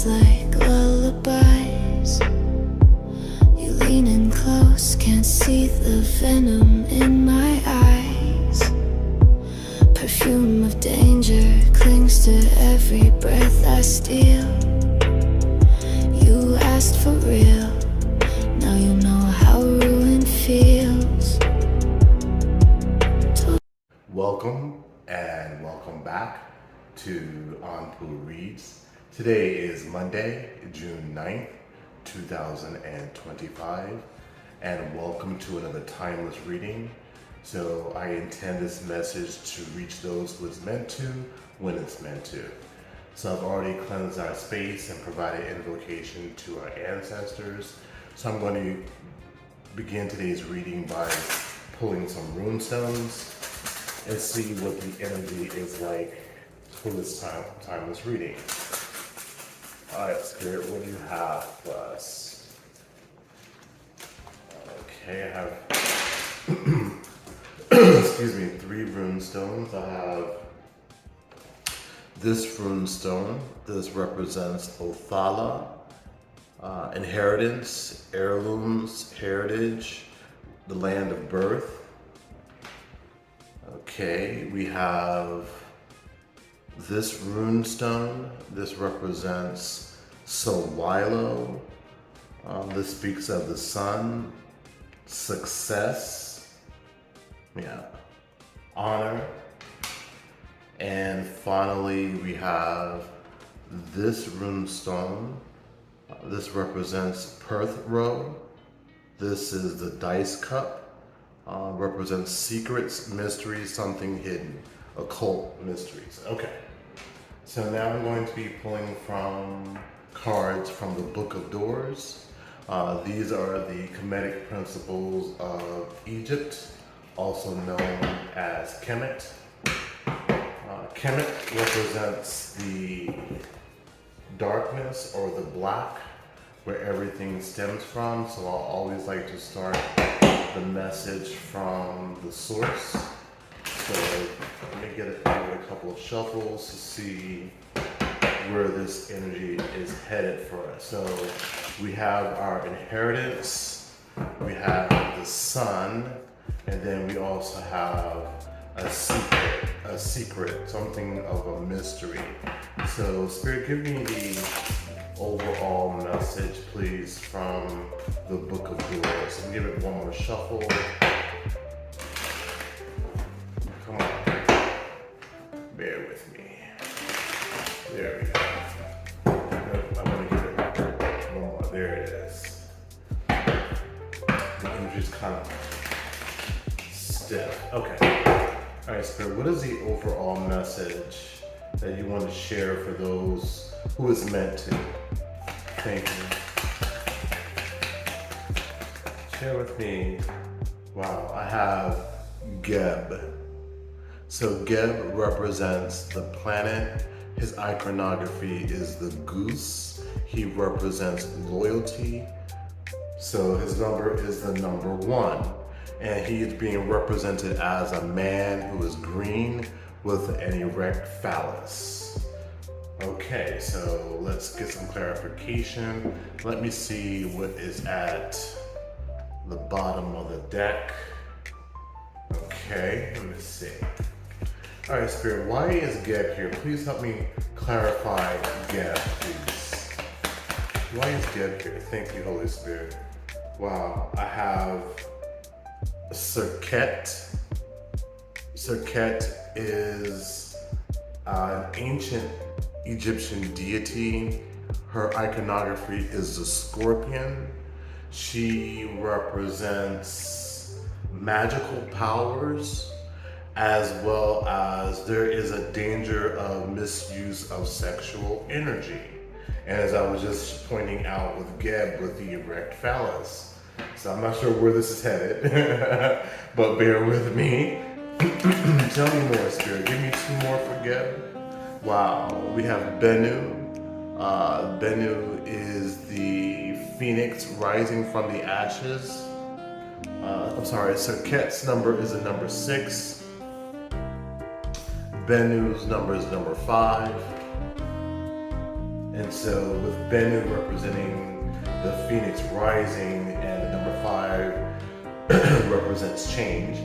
dreams like lullabies. You lean in close, can't see the venom in my eyes. Perfume of danger clings to every breath I steal. You asked for real, now you know how ruin feels. Welcome and welcome back to On Pool Reads. Today is Monday, June 9th, 2025, and welcome to another timeless reading. So I intend this message to reach those who it's meant to, when it's meant to. So I've already cleansed our space and provided invocation to our ancestors. So I'm going to begin today's reading by pulling some rune stones and see what the energy is like for this timeless reading. All right, Spirit, what do you have for us? Okay, I have, excuse me, 3 rune stones. I have this rune stone. This represents Othala, inheritance, heirlooms, heritage, the land of birth. Okay, we have this rune stone. This represents Sowilo. This speaks of the sun, success, honor. And finally, we have this rune stone. This represents Perth Row. This is the dice cup. Represents secrets, mysteries, something hidden, occult mysteries. Okay, so now I'm going to be pulling from cards from the Book of Doors. These are the Kemetic principles of Egypt, also known as Kemet. Kemet represents the darkness or the black, where everything stems from. So I'll always like to start the message from the source. So let me get a couple of shuffles to see where this energy is headed for us. So we have our inheritance, we have the sun, and then we also have a secret, something of a mystery. So Spirit, give me the overall message, please, from the Book of Doors. And give it one more shuffle. Come on. Bear with me. There we go. I'm going to give it one more. There it is. The energy's kind of stiff. Okay. All right, Spirit, what is the overall message that you want to share for those who it's meant to? Thank you. Share with me. Wow, I have Geb. So Geb represents the planet. His iconography is the goose. He represents loyalty. So his number is the number 1. And he is being represented as a man who is green with an erect phallus. Okay, so let's get some clarification. Let me see what is at the bottom of the deck. Okay, let me see. All right, Spirit, why is Geb here? Please help me clarify Geb, please. Why is Geb here? Thank you, Holy Spirit. Wow, I have Serket. Serket is an ancient Egyptian deity. Her iconography is the scorpion. She represents magical powers, as well as there is a danger of misuse of sexual energy. And as I was just pointing out with Geb with the erect phallus. So I'm not sure where this is headed, but bear with me. Tell me more, Spirit. Give me 2 more for Geb. Wow, we have Bennu. Bennu is the phoenix rising from the ashes. I'm sorry, Serket's number is the number 6. Bennu's number is number 5. And so with Bennu representing the phoenix rising and the number 5 represents change.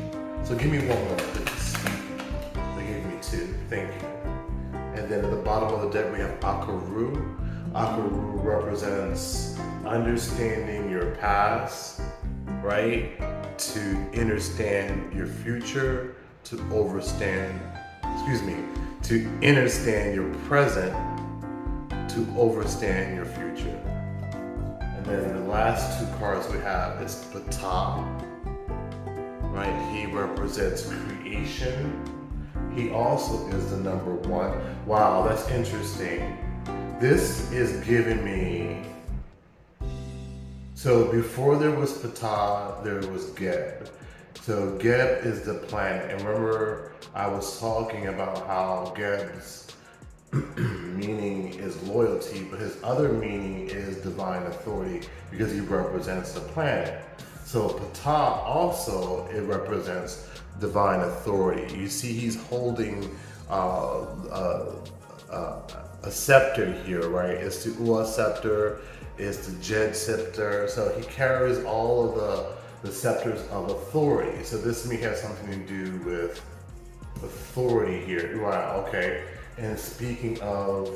So give me one more, please. They gave me 2. Thank you. And then at the bottom of the deck we have Akaru. Akaru represents understanding your past, right? To understand your future, to understand your present, to understand your future. And then the last 2 cards we have is Ptah, right? He represents creation. He also is the number 1. Wow, that's interesting. This is giving me, so before there was Ptah, there was Geb. So Geb is the planet. And remember, I was talking about how Geb's meaning is loyalty, but his other meaning is divine authority because he represents the planet. So Ptah also, it represents divine authority. You see he's holding a scepter here, right? It's the Ua scepter, it's the Jed scepter. So he carries all of the scepters of authority. So this may have something to do with authority here. Wow, okay. And speaking of,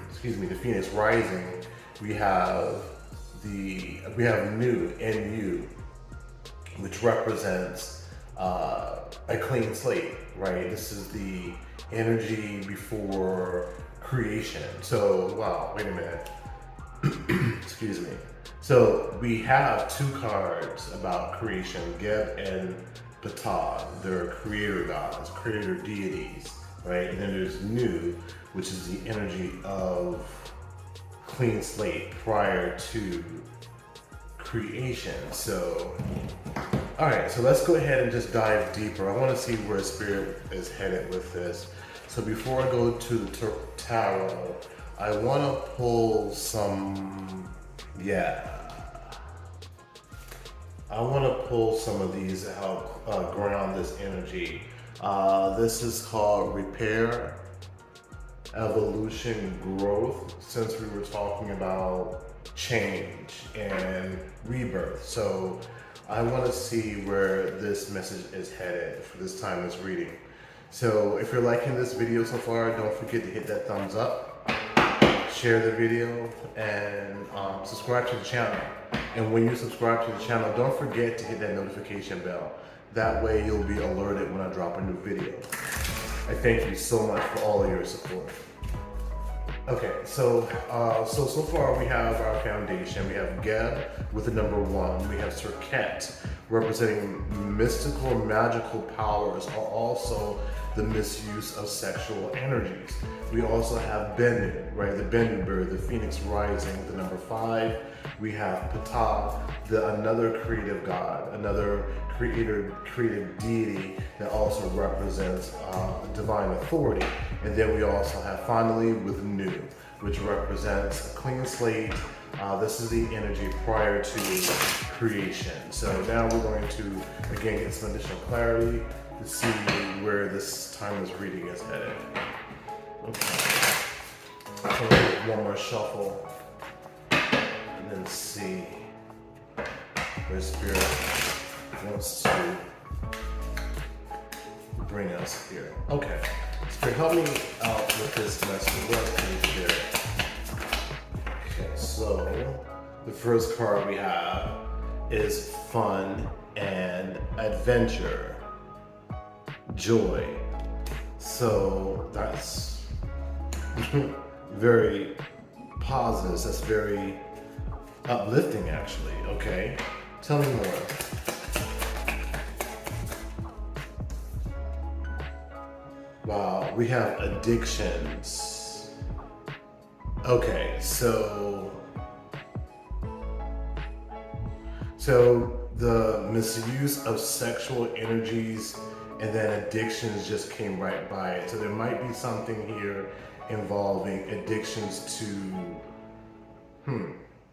excuse me, the Phoenix rising, we have Nu, N-U, which represents a clean slate, right? This is the energy before creation. So, wow, wait a minute. Excuse me. So we have 2 cards about creation, Geb and Ptah. They're creator gods, creator deities, right? And then there's Nu, which is the energy of clean slate prior to creation. So, all right, so let's go ahead and just dive deeper. I want to see where Spirit is headed with this. So before I go to the tarot, I want to pull some, I want to pull some of these to help ground this energy. This is called Repair, Evolution, Growth, since we were talking about change and rebirth. So I want to see where this message is headed for this timeless reading. So if you're liking this video so far, don't forget to hit that thumbs up, share the video, and subscribe to the channel. And when you subscribe to the channel, don't forget to hit that notification bell. That way you'll be alerted when I drop a new video. I thank you so much for all of your support. Okay, so far we have our foundation. We have Geb with the number 1. We have Serket representing mystical, magical powers, or also the misuse of sexual energies. We also have Bennu, right? The Bennu bird, the phoenix rising with the number 5. We have Ptah, another creative god, another creative deity that also represents divine authority. And then we also have finally with Nu, which represents a clean slate. This is the energy prior to creation. So now we're going to again get some additional clarity to see where this timeless reading is headed. Okay. So one more shuffle and then see where Spirit wants to bring us here. Okay. Spirit, help me out with this message. What can you share? Okay, so the first card we have is fun and adventure, joy. So that's very positive. That's very uplifting, actually. Okay, tell me more. Wow, we have addictions. Okay, so the misuse of sexual energies and then addictions just came right by it. So there might be something here involving addictions to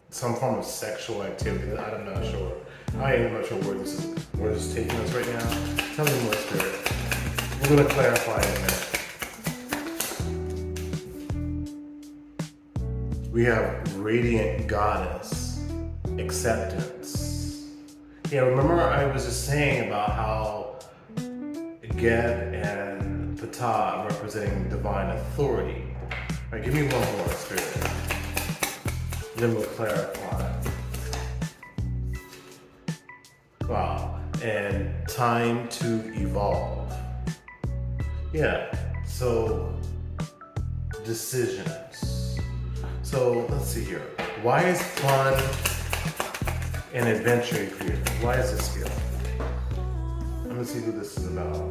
some form of sexual activity. I'm not sure. I am not sure where this is taking us right now. Tell me more, Spirit. We're going to clarify in a minute. We have radiant goddess, acceptance. Yeah, remember I was just saying about how Geb and Ptah representing divine authority. All right, give me one more, Spirit. Then we'll clarify. Wow, and time to evolve. Yeah, so decisions. So let's see here. Why is fun and adventure here? Why is this here? Let me see who this is about.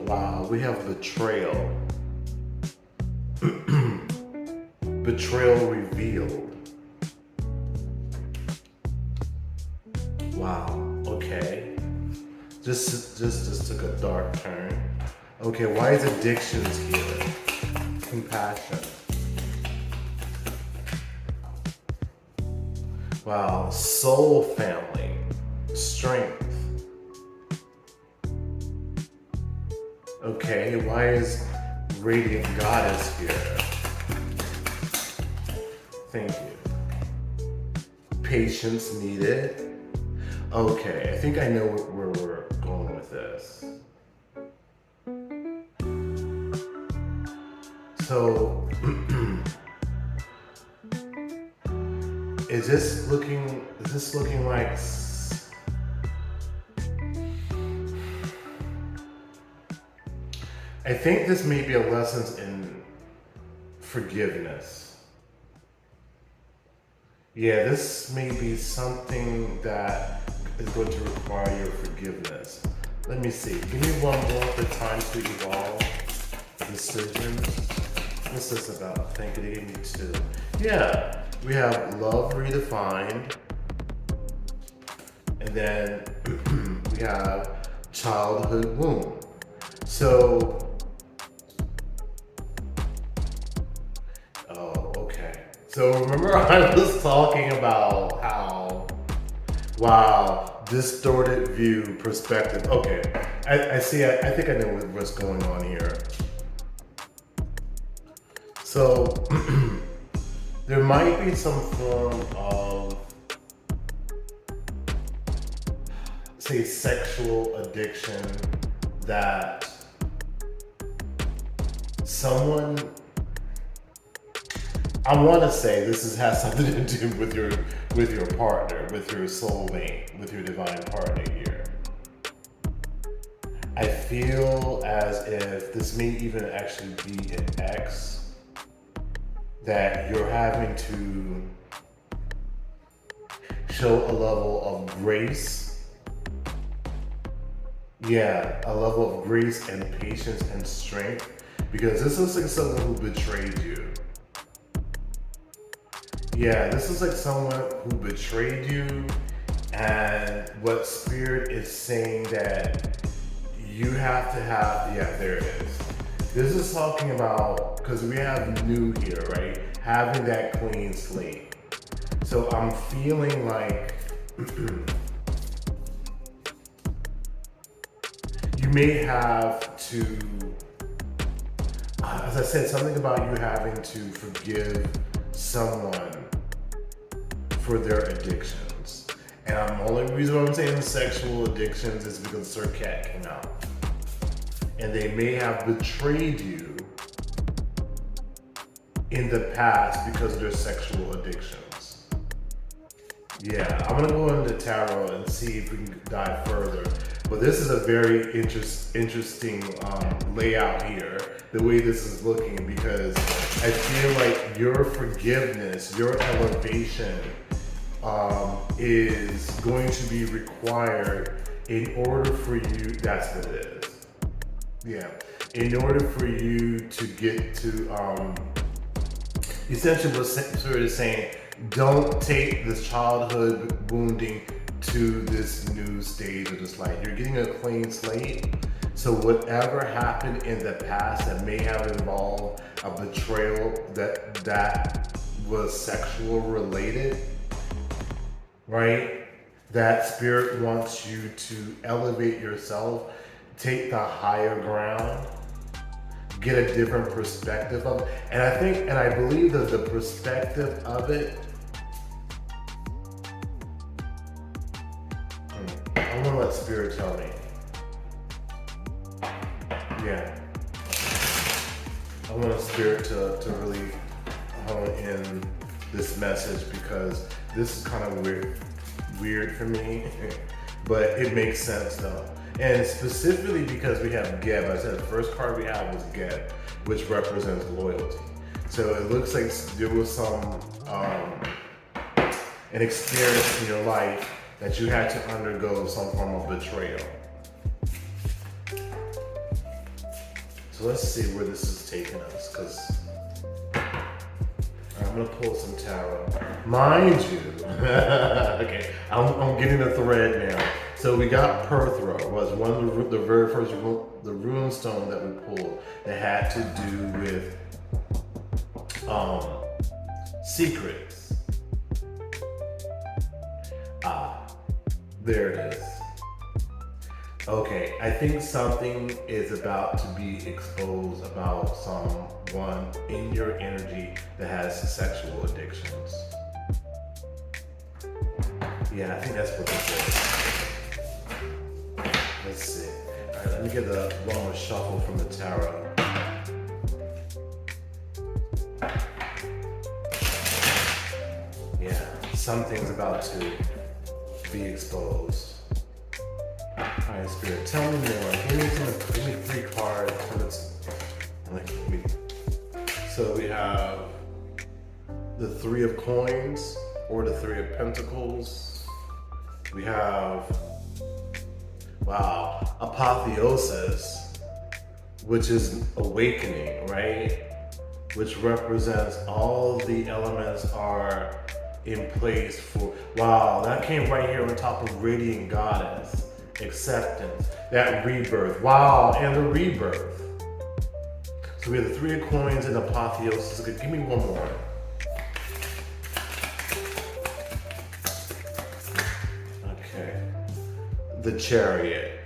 Wow, we have betrayal. Betrayal revealed. Wow, okay. Just took a dark turn. Okay, why is addictions here? Compassion. Wow, soul family. Strength. Okay, why is radiant goddess here? Thank you. Patience needed. Okay, I think I know where we're going with this. So, is this looking like I think this may be a lesson in forgiveness. Yeah, this may be something that is going to require your forgiveness. Let me see. Give me one more for time to evolve. Decisions. What's this about? Thank you, they gave me two. Yeah, we have love redefined. And then we have childhood wound. So, so remember I was talking about how, wow, distorted view perspective. Okay, I see, I think I know what's going on here. So there might be some form of, say, sexual addiction that someone, I want to say this has something to do with your partner, with your soulmate, with your divine partner here. I feel as if this may even actually be an ex that you're having to show a level of grace. Yeah, a level of grace and patience and strength, because this looks like someone who betrayed you. Yeah, this is like someone who betrayed you, and what Spirit is saying that you have to have, yeah, there it is. This is talking about, because we have new here, right? Having that clean slate. So I'm feeling like you may have to, as I said, something about you having to forgive someone for their addictions. And the only reason why I'm saying sexual addictions is because Sir Cat came out. And they may have betrayed you in the past because of their sexual addictions. Yeah, I'm gonna go into tarot and see if we can dive further. But this is a very interesting layout here, the way this is looking, because I feel like your forgiveness, your elevation is going to be required in order for you, that's what it is. Yeah, in order for you to get to, essentially what Spirit is saying, don't take this childhood wounding to this new stage of this life. You're getting a clean slate. So whatever happened in the past that may have involved a betrayal that was sexual related, right? That Spirit wants you to elevate yourself, take the higher ground, get a different perspective of it. And I think, and I believe that the perspective of it, I'm gonna let Spirit tell me. Yeah. I want Spirit to really hone in this message because this is kind of weird for me, but it makes sense though. And specifically because we have Geb. I said the first card we had was Geb, which represents loyalty. So it looks like there was some, an experience in your life that you had to undergo some form of betrayal. So let's see where this is taking us, because I'm gonna pull some tarot. Mind you, okay, I'm getting a thread now. So we got Perthra, was one of the very first, the rune stone that we pulled that had to do with secrets. There it is. Okay, I think something is about to be exposed about someone in your energy that has sexual addictions. Yeah, I think that's what this is. Let's see. All right, let me get one more shuffle from the tarot. Yeah, something's about to be exposed. Alright, Spirit, tell me more. Give me 3 cards. So we have the 3 of coins or the 3 of pentacles. We have, wow, apotheosis, which is awakening, right? Which represents all the elements are in place for, wow, that came right here on top of Radiant Goddess. Acceptance, that rebirth, wow, and the rebirth. So we have the 3 of coins and apotheosis. Okay, give me one more. Okay, the chariot.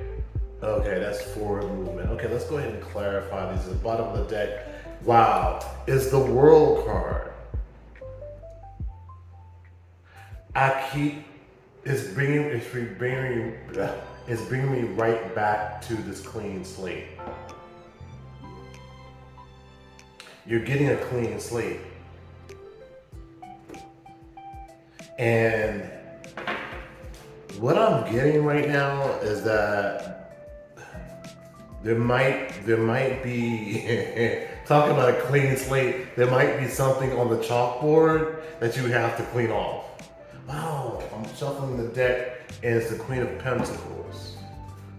Okay, that's forward movement. Okay, let's go ahead and clarify these at the bottom of the deck. Wow, is the world card. It's bringing me right back to this clean slate. You're getting a clean slate. And what I'm getting right now is that there might be, talking about a clean slate, there might be something on the chalkboard that you have to clean off. Wow, I'm shuffling the deck and it's the Queen of Pentacles.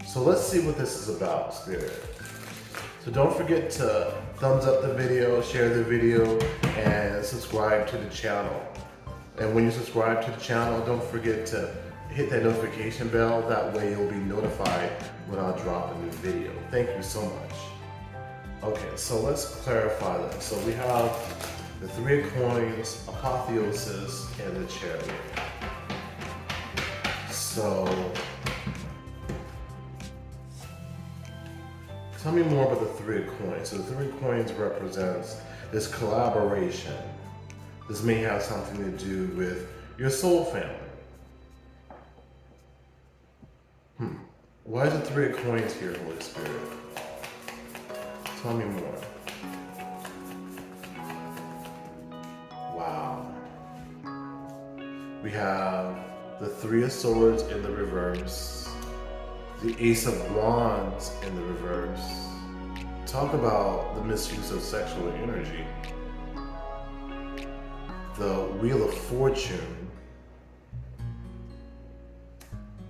So let's see what this is about, Spirit. So don't forget to thumbs up the video, share the video, and subscribe to the channel. And when you subscribe to the channel, don't forget to hit that notification bell. That way you'll be notified when I drop a new video. Thank you so much. Okay, so let's clarify this. So we have the 3 of coins, apotheosis, and the chariot. So, tell me more about the 3 of coins. So the 3 of coins represents this collaboration. This may have something to do with your soul family. Why is the 3 of coins here, Holy Spirit? Tell me more. Wow. We have the 3 of swords in the reverse, the Ace of Wands in the reverse. Talk about the misuse of sexual energy. The Wheel of Fortune,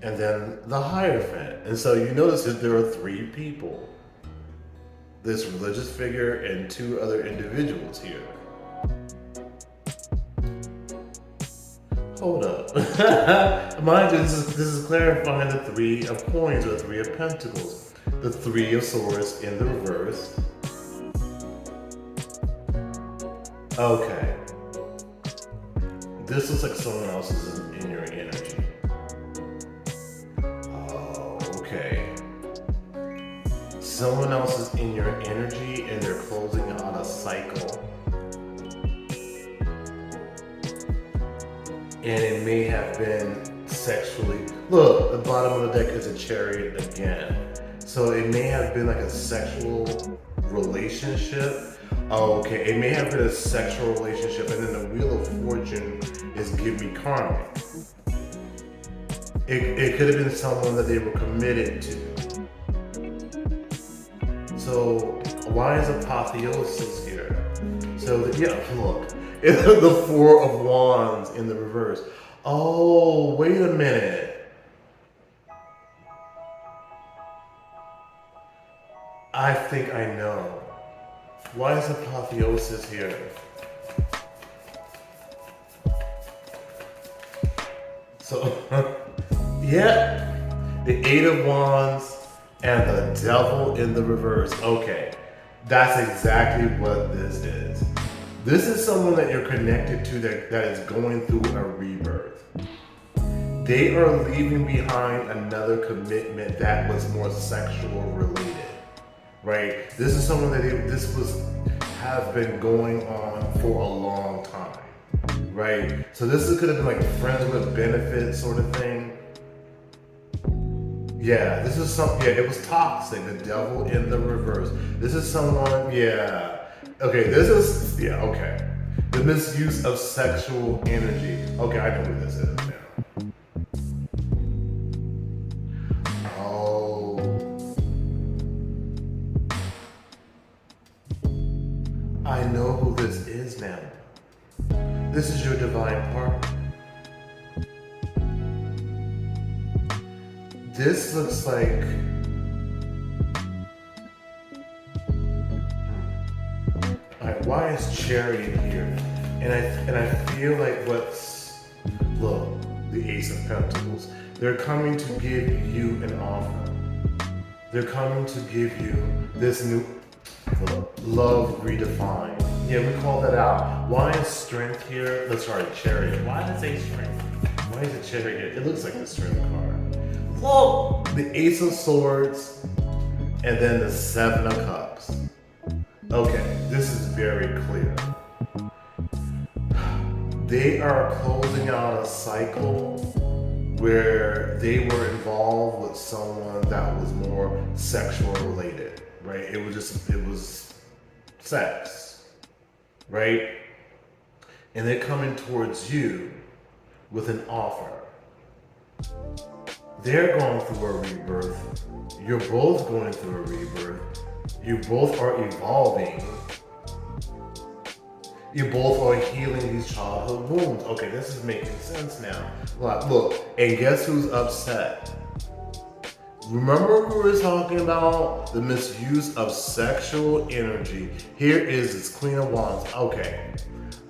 and then the Hierophant. And so you notice that there are 3 people. This religious figure and 2 other individuals here. Hold up. Mind you, this is clarifying the 3 of coins or the 3 of pentacles. The 3 of swords in the reverse. Okay. This looks like someone else is in your energy. Oh, okay. someone else is in your energy and they're closing out a cycle. And it may have been sexually. Look, the bottom of the deck is a Chariot again. So it may have been like a sexual relationship. Oh, okay, it may have been a sexual relationship, and then the Wheel of Fortune is give me karmic. It could have been someone that they were committed to. So why is apotheosis here? So yeah, look, the Four of Wands in the reverse. Oh, wait a minute. I think I know. Why is apotheosis here? So, yeah, the Eight of Wands and the Devil in the reverse. Okay, that's exactly what this is. This is someone that you're connected to that is going through a rebirth. They are leaving behind another commitment that was more sexual related, right? This is someone that have been going on for a long time, right? So this could have been like a friends with benefits sort of thing. Yeah, this is something, yeah, it was toxic, the Devil in the reverse. This is someone, yeah. Okay, this is, yeah, okay. The misuse of sexual energy. Okay, I know who this is now. Oh. I know who this is now. This is your divine partner. This looks like why is Chariot here? And I feel like look, the Ace of Pentacles. They're coming to give you an offer. They're coming to give you this new love redefined. Yeah, we call that out. Why is Strength here? Sorry, Chariot. Why does it say Strength? Why is it Chariot here? It looks like the Strength card. Look, the Ace of Swords, and then the Seven of Cups. Okay, this is very clear. They are closing out a cycle where they were involved with someone that was more sexual related, right? It was sex, right? And they're coming towards you with an offer. They're going through a rebirth. You're both going through a rebirth. You both are evolving. You both are healing these childhood wounds. Okay, this is making sense now. Look, and guess who's upset? Remember we were talking about the misuse of sexual energy. Here is this Queen of Wands. Okay,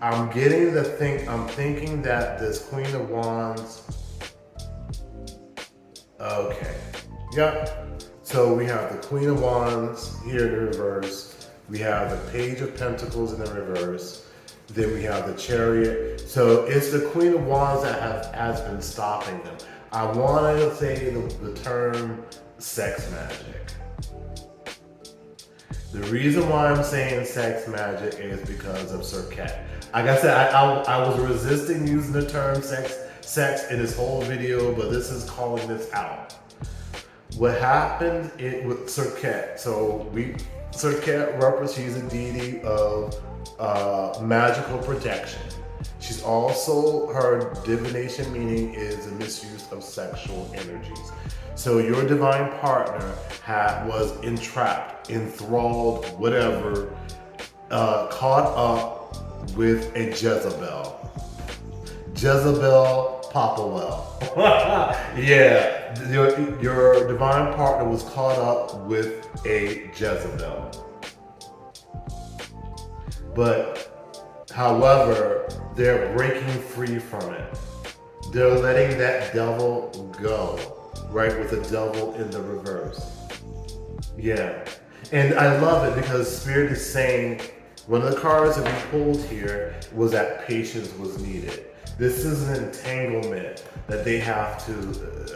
I'm thinking that this Queen of Wands. Okay, yep. So we have the Queen of Wands here in the reverse. We have the Page of Pentacles in the reverse. Then we have the Chariot. So it's the Queen of Wands that has been stopping them. I want to say the term sex magic. The reason why I'm saying sex magic is because of Sir Cat. Like I said, I was resisting using the term sex in this whole video, but this is calling this out. What happened with Sir Cat? Sir Cat represents, she's a deity of magical protection. She's also, her divination meaning is the misuse of sexual energies. So your divine partner was entrapped, enthralled, whatever, caught up with a Jezebel. Jezebel Popplewell. Yeah, your divine partner was caught up with a Jezebel. But, however, they're breaking free from it. They're letting that devil go, right, with the Devil in the reverse. Yeah, and I love it because Spirit is saying, one of the cards that we pulled here was that patience was needed. This is an entanglement that they have to,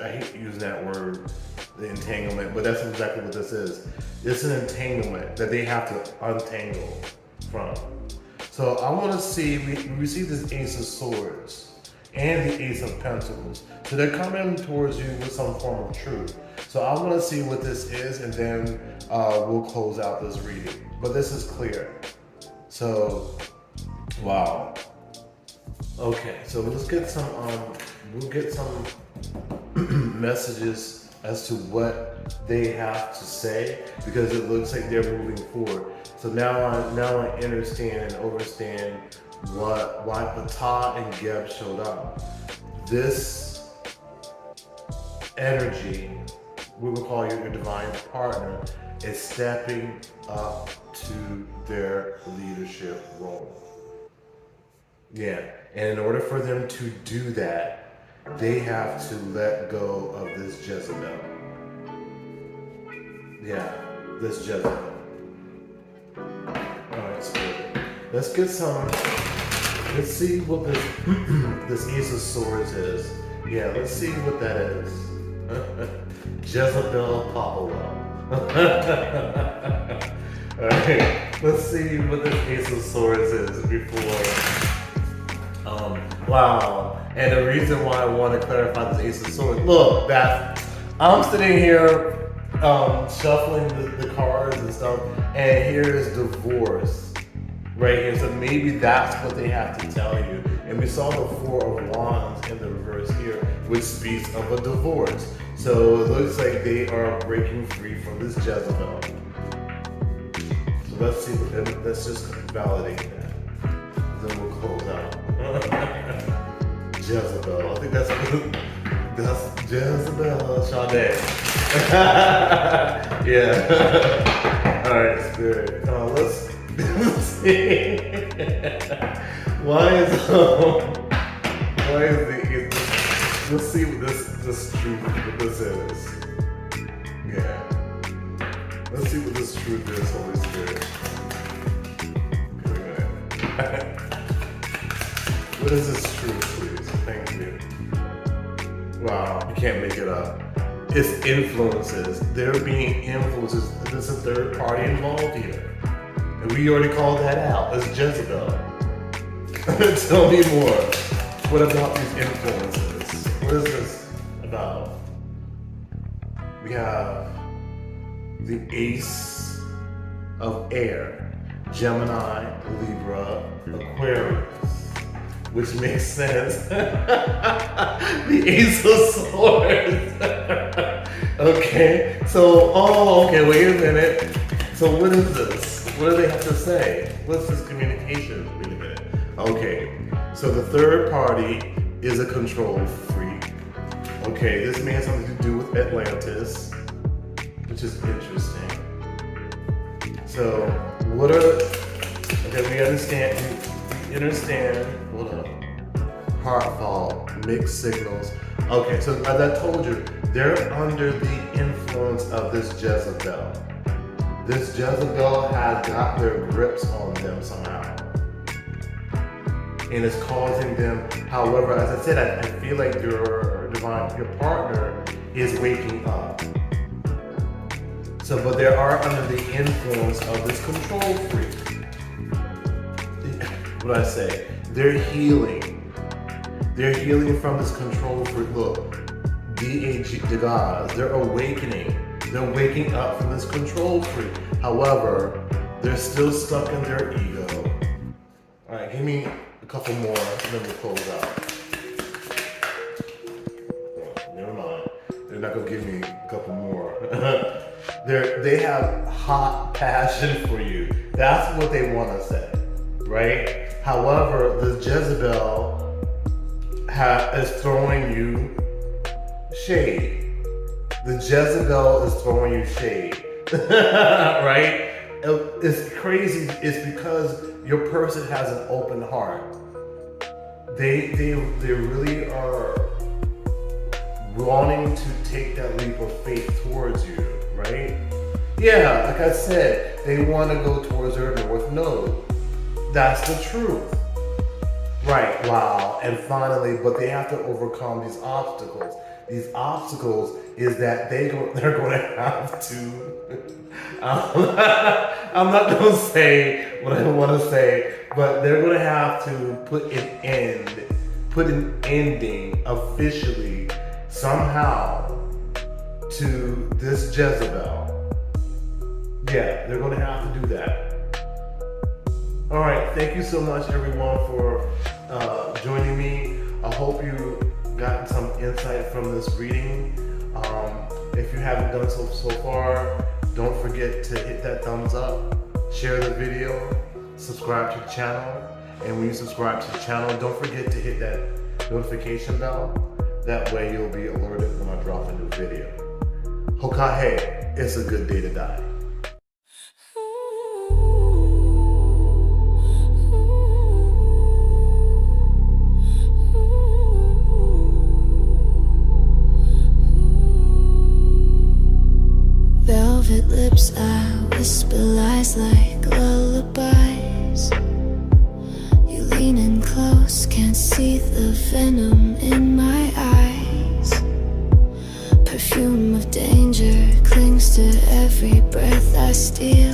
I hate using that word, the entanglement, but that's exactly what this is. It's an entanglement that they have to untangle from. So I want to see, we see this Ace of Swords and the Ace of Pentacles. So they're coming towards you with some form of truth. So I want to see what this is, and then we'll close out this reading. But this is clear. So, wow. Okay, so let's get some, we'll get some messages as to what they have to say, because it looks like they're moving forward. So now I understand and understand why Ptah and Geb showed up. This energy, we will call you your divine partner, is stepping up to their leadership role. Yeah, and in order for them to do that, they have to let go of this Jezebel. Yeah, this Jezebel. Alright, Spirit. Let's get some, let's see what this, this Ace of Swords is. Yeah, let's see what that is. Jezebel Popwell. Alright, let's see what this Ace of Swords is before. Wow. And the reason why I want to clarify this Ace of Swords, look, I'm sitting here shuffling the cards and stuff, and here is divorce right here. So maybe that's what they have to tell you. And we saw the Four of Wands in the reverse here, which speaks of a divorce. So it looks like they are breaking free from this Jezebel. So let's see, let's just validate that. Then we'll close out. Jezebel, I think that's Jezebel Sade. Yeah. Alright, Spirit. Let's see. Why is let's see what this truth, what this is. Yeah. Let's see what this truth is, Holy Spirit. Okay. What is this truth, please? Thank you. Wow, you can't make it up. It's influences. They're being influences. There's a third party involved here. And we already called that out. It's Jezebel. Tell me more. What about these influences? What is this about? We have the Ace of Air, Gemini, Libra, Aquarius, which makes sense. The Ace of Swords. Okay, so, okay, wait a minute. So what is this? What do they have to say? What's this communication? Wait a minute. Okay, so the third party is a control freak. Okay, this may have something to do with Atlantis, which is interesting. So, we understand, hold on, heartful, mixed signals. Okay, so as I told you, they're under the influence of this Jezebel. This Jezebel has got their grips on them somehow. And it's causing them, however, as I said, I feel like your partner is waking up. So, but they are under the influence of this control freak. What I say? They're healing. They're healing from this control freak. Look, they're awakening. They're waking up from this control freak. However, they're still stuck in their ego. All right, give me a couple more, and then we'll close out. Never mind. They're not gonna give me a couple more. They have hot passion for you. That's what they want to say, right? However, the Jezebel is throwing you shade. The Jezebel is throwing you shade, right? It's crazy. It's because your person has an open heart. They really are wanting to take that leap of faith towards you, right? Yeah, like I said, they want to go towards their north node. That's the truth. Right, wow. And finally, but they have to overcome these obstacles. These obstacles is that they're going to have to. I'm not going to say what I want to say, but they're going to have to put an ending officially somehow to this Jezebel. Yeah, they're going to have to do that. All right, thank you so much, everyone, for joining me. I hope you gotten some insight from this reading. If you haven't done so far, don't forget to hit that thumbs up, share the video, subscribe to the channel, and when you subscribe to the channel, don't forget to hit that notification bell. That way you'll be alerted when I drop a new video. Hokahe, it's a good day to die. Velvet lips, I whisper lies like lullabies. You lean in close, can't see the venom in my eyes. Perfume of danger clings to every breath I steal.